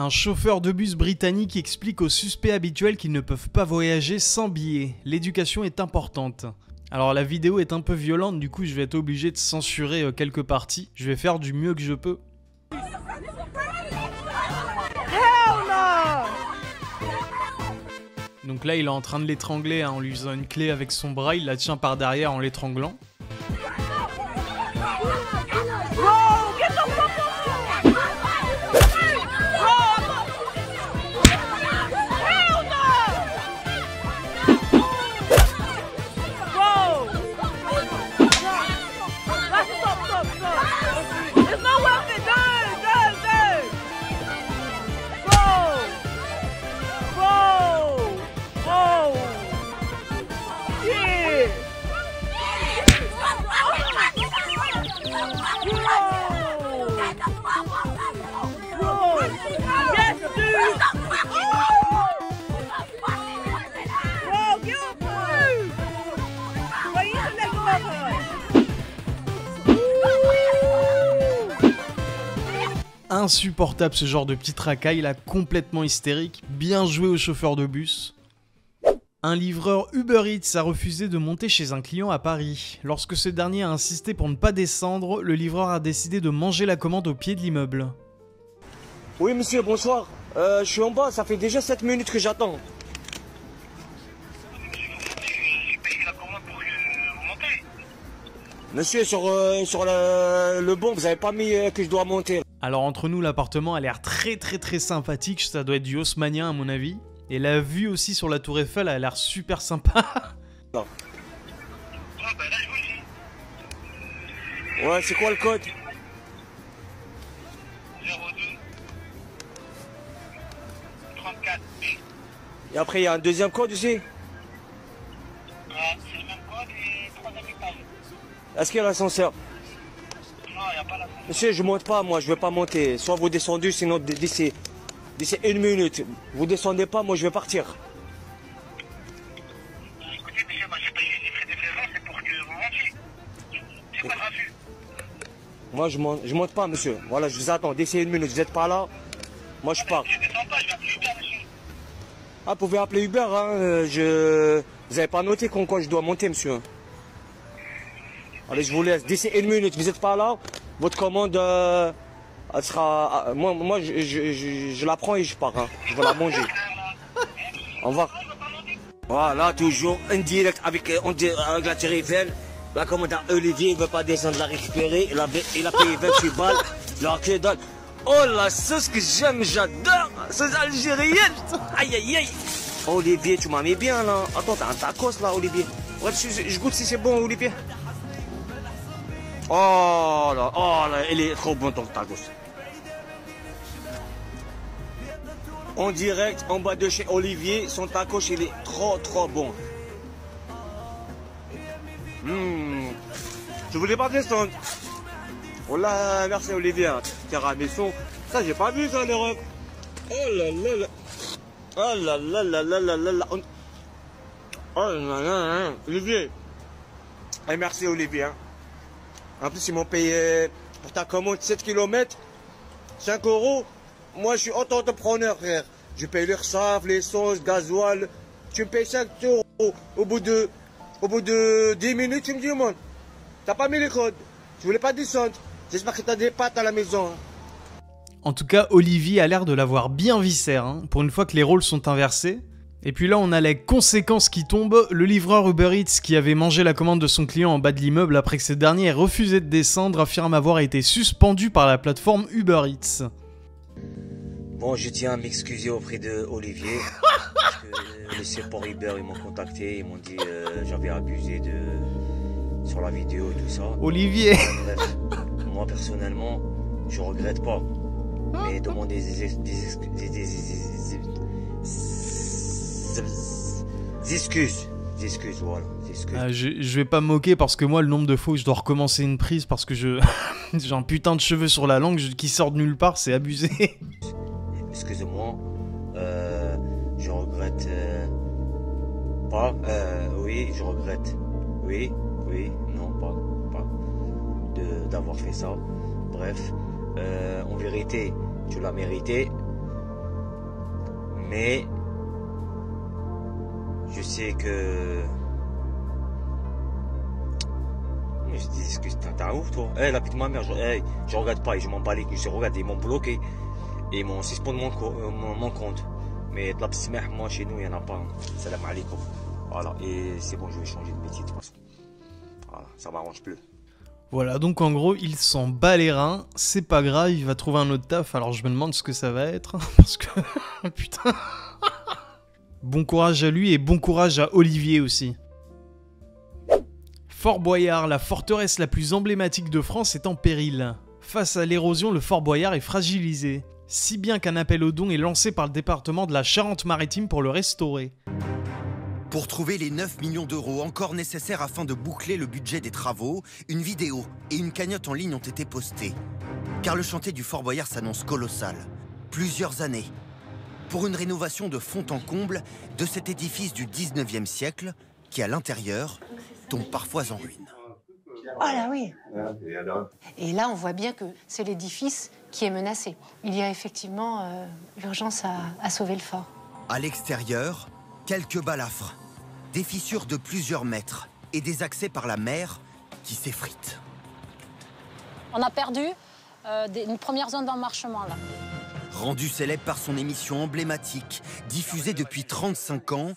Un chauffeur de bus britannique explique aux suspects habituels qu'ils ne peuvent pas voyager sans billets. L'éducation est importante. Alors la vidéo est un peu violente, du coup je vais être obligé de censurer quelques parties. Je vais faire du mieux que je peux. Donc là il est en train de l'étrangler en lui faisant une clé avec son bras, il la tient par derrière en l'étranglant. Insupportable ce genre de petit racaille là, complètement hystérique. Bien joué au chauffeur de bus. Un livreur Uber Eats a refusé de monter chez un client à Paris. Lorsque ce dernier a insisté pour ne pas descendre, le livreur a décidé de manger la commande au pied de l'immeuble. Oui monsieur, bonsoir. Je suis en bas, ça fait déjà 7 minutes que j'attends. J'ai payé la commande pour vous monter. Monsieur, sur le bon, vous avez pas mis que je dois monter. Alors entre nous, l'appartement a l'air très sympathique, ça doit être du haussmannien à mon avis. Et la vue aussi sur la tour Eiffel a l'air super sympa. Non. Ah bah là je vous le dis. Ouais, c'est quoi le code? 02 34 B. Et après, il y a un deuxième code aussi. Ah, c'est le même code et 3e étage. Est-ce qu'il y a l'ascenseur? Non, il n'y a pas la fin. Monsieur, je monte pas, moi, je vais pas monter. Soit vous descendez, sinon d'ici 1 minute. Vous descendez pas, moi, je vais partir. Écoutez, monsieur, moi j'ai payé les frais de déférence, c'est pour que vous montiez. C'est pas gratuit. Moi, je monte pas, monsieur. Voilà, je vous attends. D'ici 1 minute, vous êtes pas là. Moi, je pars. Je descends pas, je vais appeler Uber, monsieur. Ah, vous pouvez appeler Uber, hein. Vous avez pas noté con quoi je dois monter, monsieur. Allez, je vous laisse. D'ici 1 minute, vous êtes pas là. Votre commande, elle sera... moi je la prends et je pars. Hein. Je vais la manger. Au revoir. Voilà, toujours en direct avec la Tour Eiffel. La commande à Olivier, il ne veut pas descendre la récupérer. Il a payé 28 balles. La queue dalle. Oh, la sauce que j'aime, j'adore. Sauce algérienne. Aïe, aïe, aïe. Olivier, tu m'as mis bien là. Attends, t'as un tacos là, Olivier. Bref, je goûte si c'est bon, Olivier. Oh là, il est trop bon ton tacos. En direct, en bas de chez Olivier, son tacos, il est trop bon. Je voulais pas descendre. Oh là, merci Olivier. Tiramisu. Ça, j'ai pas vu ça, l'Europe. Oh là là là. Oh là là là là là là là. Oh là là là. Olivier. Et merci Olivier. Hein. En plus, ils m'ont payé pour ta commande 7 km, 5 €. Moi, je suis auto-entrepreneur, frère. Je paye l'URSSAF, les sauces, gasoil. Tu me payes 5 €. Au bout de 10 minutes, tu me demandes. T'as pas mis les codes. Tu voulais pas descendre. J'espère que t'as des pâtes à la maison. Hein. En tout cas, Olivier a l'air de l'avoir bien viscère, hein, pour une fois que les rôles sont inversés. Et puis là, on a les conséquences qui tombent. Le livreur Uber Eats, qui avait mangé la commande de son client en bas de l'immeuble après que ce dernier ait refusé de descendre, affirme avoir été suspendu par la plateforme Uber Eats. Bon, je tiens à m'excuser auprès de Olivier. Parce que les supports Uber, ils m'ont contacté. Ils m'ont dit j'avais abusé sur la vidéo et tout ça. Olivier. Bref, moi, personnellement, je regrette pas. Mais demander des excuses, voilà, des excuses. Je vais pas me moquer parce que moi, le nombre de fois où je dois recommencer une prise parce que j'ai un putain de cheveux sur la langue qui sort de nulle part, c'est abusé. Excusez-moi, je regrette pas, oui, je regrette, oui, non, pas d'avoir fait ça. Bref, en vérité, tu l'as mérité. Mais je sais que... Je dis, est-ce que t'es un ouf, toi? La pute de ma mère, je regarde pas et je m'en bats les couilles. Je regarde, ils m'ont bloqué et ils m'ont suspendu mon compte. Mais de la psmeh, moi, chez nous, il n'y en a pas. Salam alaikum. Voilà, et c'est bon, je vais changer de métier de toute façon. Voilà, ça m'arrange plus. Voilà, donc en gros, il s'en bat les reins, c'est pas grave, il va trouver un autre taf, alors je me demande ce que ça va être, parce que... Putain. Bon courage à lui et bon courage à Olivier aussi. Fort Boyard, la forteresse la plus emblématique de France, est en péril. Face à l'érosion, le Fort Boyard est fragilisé, si bien qu'un appel aux dons est lancé par le département de la Charente-Maritime pour le restaurer. Pour trouver les 9 millions d'euros encore nécessaires afin de boucler le budget des travaux, une vidéo et une cagnotte en ligne ont été postées. Car le chantier du Fort Boyard s'annonce colossal. Plusieurs années. Pour une rénovation de fond en comble de cet édifice du 19e siècle qui, à l'intérieur, tombe parfois en ruine. Ah là oui. Et là, on voit bien que c'est l'édifice qui est menacé. Il y a effectivement l'urgence à sauver le fort. À l'extérieur, quelques balafres, des fissures de plusieurs mètres et des accès par la mer qui s'effritent. On a perdu une première zone d'emmarchement là. Rendu célèbre par son émission emblématique, diffusée depuis 35 ans,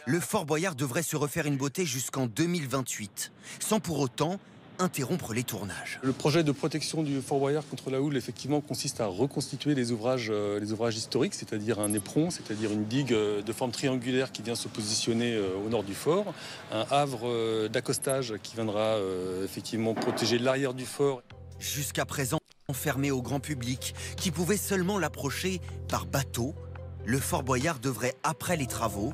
le Fort Boyard devrait se refaire une beauté jusqu'en 2028, sans pour autant interrompre les tournages. Le projet de protection du Fort Boyard contre la houle, effectivement, consiste à reconstituer les ouvrages historiques, c'est-à-dire un éperon, c'est-à-dire une digue de forme triangulaire qui vient se positionner au nord du fort, un havre d'accostage qui viendra effectivement protéger l'arrière du fort. Jusqu'à présent fermé au grand public, qui pouvait seulement l'approcher par bateau, le Fort Boyard devrait, après les travaux,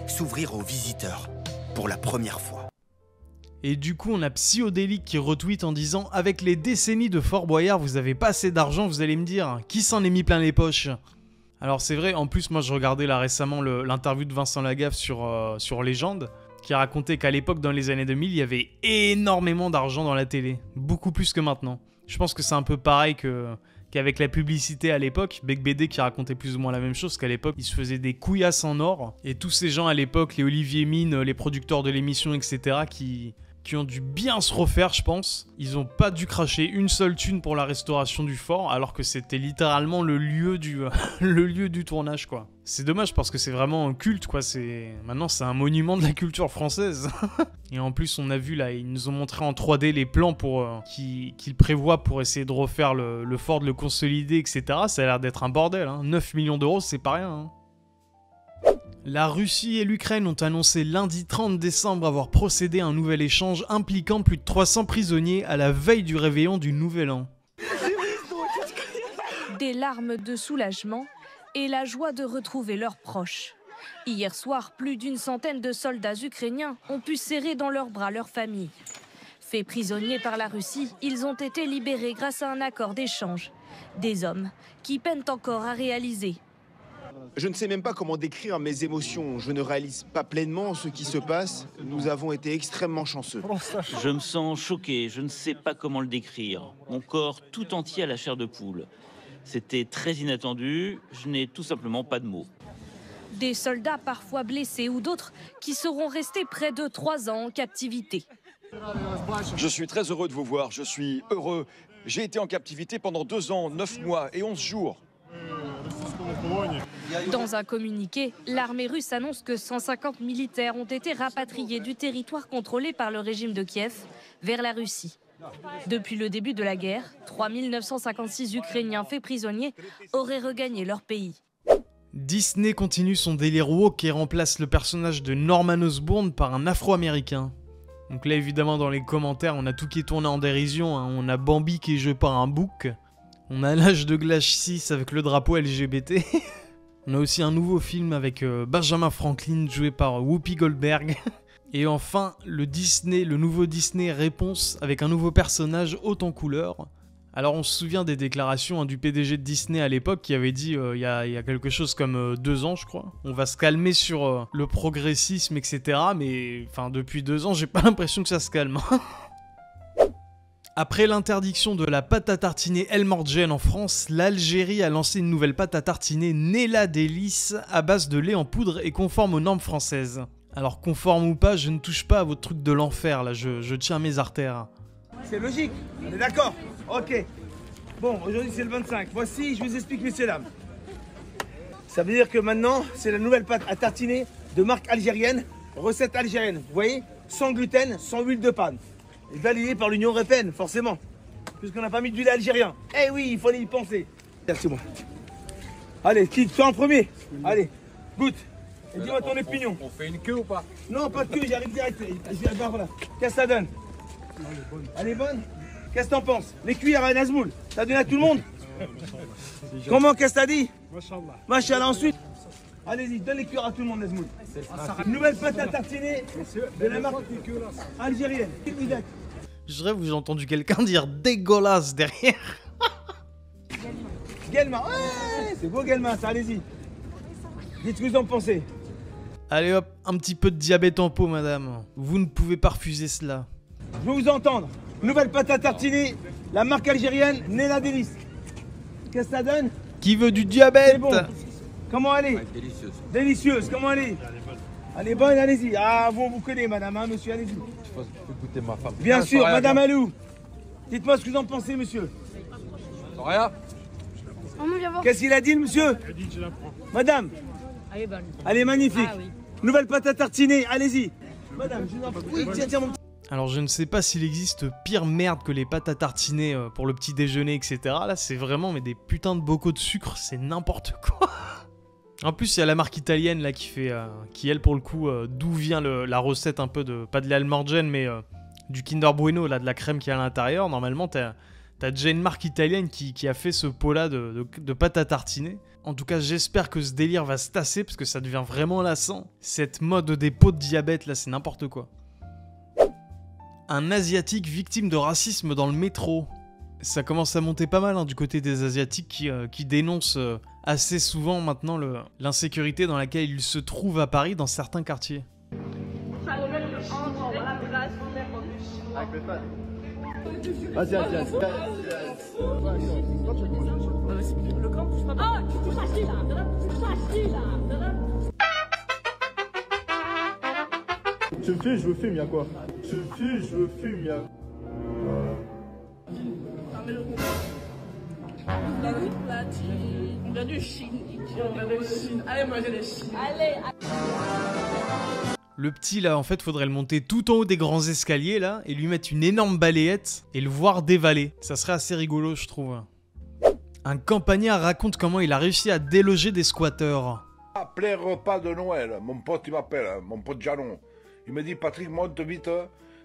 s'ouvrir aux visiteurs pour la première fois. Et du coup, on a Psyodélique qui retweet en disant « Avec les décennies de Fort Boyard, vous avez pas assez d'argent, vous allez me dire. Qui s'en est mis plein les poches ?» Alors c'est vrai, en plus, moi je regardais là récemment l'interview de Vincent Lagaffe sur Légende, qui racontait qu'à l'époque, dans les années 2000, il y avait énormément d'argent dans la télé. Beaucoup plus que maintenant. Je pense que c'est un peu pareil qu'avec la publicité à l'époque. Bec BD qui racontait plus ou moins la même chose, qu'à l'époque, il se faisait des couillasses en or. Et tous ces gens à l'époque, les Olivier Mine, les producteurs de l'émission, etc., qui ont dû bien se refaire, je pense. Ils ont pas dû cracher une seule thune pour la restauration du fort, alors que c'était littéralement le lieu du tournage, quoi. C'est dommage parce que c'est vraiment un culte, quoi. Maintenant, c'est un monument de la culture française. Et en plus, on a vu, là, ils nous ont montré en 3D les plans qu'ils prévoient pour essayer de refaire le fort, de le consolider, etc. Ça a l'air d'être un bordel, hein. 9 millions d'euros, c'est pas rien, hein. La Russie et l'Ukraine ont annoncé lundi 30 décembre avoir procédé à un nouvel échange impliquant plus de 300 prisonniers à la veille du réveillon du Nouvel An. Des larmes de soulagement et la joie de retrouver leurs proches. Hier soir, plus d'une centaine de soldats ukrainiens ont pu serrer dans leurs bras leur famille. Faits prisonniers par la Russie, ils ont été libérés grâce à un accord d'échange. Des hommes qui peinent encore à réaliser. Je ne sais même pas comment décrire mes émotions. Je ne réalise pas pleinement ce qui se passe. Nous avons été extrêmement chanceux. Je me sens choqué. Je ne sais pas comment le décrire. Mon corps tout entier a la chair de poule. C'était très inattendu. Je n'ai tout simplement pas de mots. Des soldats parfois blessés ou d'autres qui seront restés près de 3 ans en captivité. Je suis très heureux de vous voir. Je suis heureux. J'ai été en captivité pendant 2 ans, 9 mois et 11 jours. Dans un communiqué, l'armée russe annonce que 150 militaires ont été rapatriés du territoire contrôlé par le régime de Kiev vers la Russie. Depuis le début de la guerre, 3956 Ukrainiens faits prisonniers auraient regagné leur pays. Disney continue son délire woke et remplace le personnage de Norman Osborn par un Afro-Américain. Donc là, évidemment, dans les commentaires, on a tout qui est tourné en dérision, hein. On a Bambi qui est joué par un bouc. On a l'âge de glace 6 avec le drapeau LGBT. On a aussi un nouveau film avec Benjamin Franklin joué par Whoopi Goldberg. Et enfin, le nouveau Disney Réponse avec un nouveau personnage haut en couleur. Alors on se souvient des déclarations du PDG de Disney à l'époque qui avait dit il y a quelque chose comme 2 ans je crois. On va se calmer sur le progressisme etc. Mais enfin depuis 2 ans j'ai pas l'impression que ça se calme. Après l'interdiction de la pâte à tartiner El Morgen en France, l'Algérie a lancé une nouvelle pâte à tartiner Nella Délice à base de lait en poudre et conforme aux normes françaises. Alors conforme ou pas, je ne touche pas à votre truc de l'enfer là, je tiens mes artères. C'est logique, on est d'accord? Ok. Bon, aujourd'hui c'est le 25. Voici, je vous explique, messieurs dames. Ça veut dire que maintenant, c'est la nouvelle pâte à tartiner de marque algérienne, recette algérienne. Vous voyez? Sans gluten, sans huile de palme. Et validé par l'Union européenne, forcément. Puisqu'on n'a pas mis d'huile algérien. Eh oui, il fallait y penser. Merci moi. Allez, qui toi en premier? Allez, goûte. Et dis-moi ton opinion. On fait une queue ou pas? Non, pas de queue, j'arrive direct. Voilà. Qu'est-ce que ça donne? Elle est bonne. Qu'est-ce que t'en penses? Les cuillères à Nazmoul, t'as donné à tout le monde? Comment, qu'est-ce que t'as dit? Machallah. Machallah, ensuite. Allez-y, donne les cuillères à tout le monde, Nazmoul. Nouvelle pâte à tartiner de la marque algérienne. Je rêve où j'ai entendu quelqu'un dire dégueulasse derrière. Guelma, ouais, c'est beau Guelma, ça, allez-y. Dites ce que vous en pensez. Allez hop, un petit peu de diabète en peau, madame. Vous ne pouvez pas refuser cela. Je veux vous entendre. Nouvelle pâte à tartiner, la marque algérienne Nella Délice. Qu'est-ce que ça donne? Qui veut du diabète? Bon. Comment elle est? Ouais, délicieuse. Délicieuse, comment elle est? Elle est bonne, allez-y. Ah, vous connaissez, madame, hein, monsieur, allez-y. Je peux goûter ma femme. Bien sûr, madame Alou. Dites-moi ce que vous en pensez, monsieur. Rien. Qu'est-ce qu'il a dit, le monsieur? Il a dit que je la prends. Madame. Elle est bonne. Elle est magnifique. Ah, oui. Nouvelle pâte à tartiner, allez-y. Madame, je vous en prie. Oui, tiens, mon petit. Alors je ne sais pas s'il existe pire merde que les pâtes à tartiner pour le petit déjeuner, etc. Là, c'est vraiment mais des putains de bocaux de sucre, c'est n'importe quoi. En plus, il y a la marque italienne là qui elle pour le coup, d'où vient la recette un peu de, pas de l'El Morgen, mais du Kinder Bueno, là, de la crème qui est à l'intérieur. Normalement, t'as déjà une marque italienne qui a fait ce pot-là de pâte à tartiner. En tout cas, j'espère que ce délire va se tasser parce que ça devient vraiment lassant. Cette mode des pots de diabète, là, c'est n'importe quoi. Un Asiatique victime de racisme dans le métro. Ça commence à monter pas mal hein, du côté des Asiatiques qui dénoncent assez souvent maintenant l'insécurité dans laquelle ils se trouvent à Paris dans certains quartiers. Tu me files, je me fume, y'a quoi? Tu me files, je me fume, y'a... On vient du Chine. Allez manger le Chine. Allez. Le petit là, en fait, faudrait le monter tout en haut des grands escaliers là et lui mettre une énorme balayette et le voir dévaler. Ça serait assez rigolo, je trouve. Un campagnard raconte comment il a réussi à déloger des squatteurs. Après repas de Noël, mon pote il m'appelle, mon pote Janon. Il me dit Patrick, monte vite,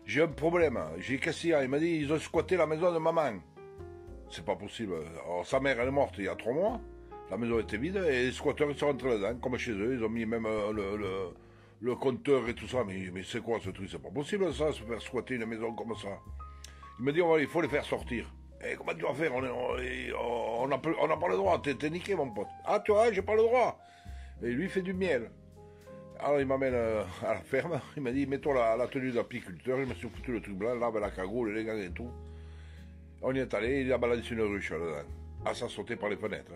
j'ai un problème. J'ai cassé, il m'a dit ils ont squatté la maison de maman. C'est pas possible. Alors, sa mère elle est morte il y a 3 mois. La maison était vide et les squatteurs ils sont rentrés dedans, comme chez eux. Ils ont mis même le compteur et tout ça. Mais c'est quoi ce truc? C'est pas possible ça, se faire squatter une maison comme ça. Il me dit il faut les faire sortir. Et comment tu vas faire? On n'a pas le droit. T'es niqué mon pote. Ah tu vois, j'ai pas le droit. Et lui il fait du miel. Alors il m'amène à la ferme. Il m'a dit mets-toi la tenue d'apiculteur. Il m'a foutu le truc blanc, là avec la cagoule, les gants et tout. On y est allé, il a balancé une ruche là-dedans. Ah, ça sautait par les fenêtres.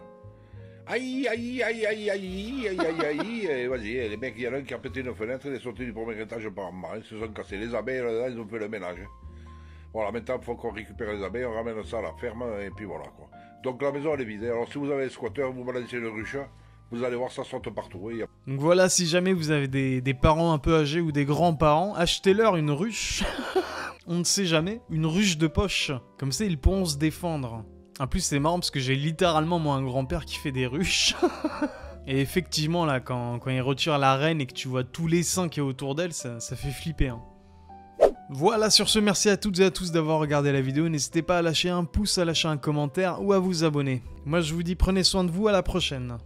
Aïe, aïe, aïe, aïe, aïe, aïe, aïe, aïe, et vas-y, les mecs, il y en a un qui a pété une fenêtre, il est sauté du premier étage par en bas, ils se sont cassés les abeilles là-dedans, ils ont fait le ménage. Voilà, maintenant il faut qu'on récupère les abeilles, on ramène ça à la ferme, et puis voilà quoi. Donc la maison elle est vide, alors si vous avez les squatteurs, vous balancez une ruche, vous allez voir, ça saute partout. Et donc voilà, si jamais vous avez des parents un peu âgés ou des grands-parents, achetez-leur une ruche. On ne sait jamais, une ruche de poche. Comme ça, ils pourront se défendre. En plus, c'est marrant parce que j'ai littéralement, moi, un grand-père qui fait des ruches. Et effectivement, là, quand il retire la reine et que tu vois tous les seins qu'il y a autour d'elle, ça fait flipper. Hein. Voilà, sur ce, merci à toutes et à tous d'avoir regardé la vidéo. N'hésitez pas à lâcher un pouce, à lâcher un commentaire ou à vous abonner. Moi, je vous dis, prenez soin de vous, à la prochaine.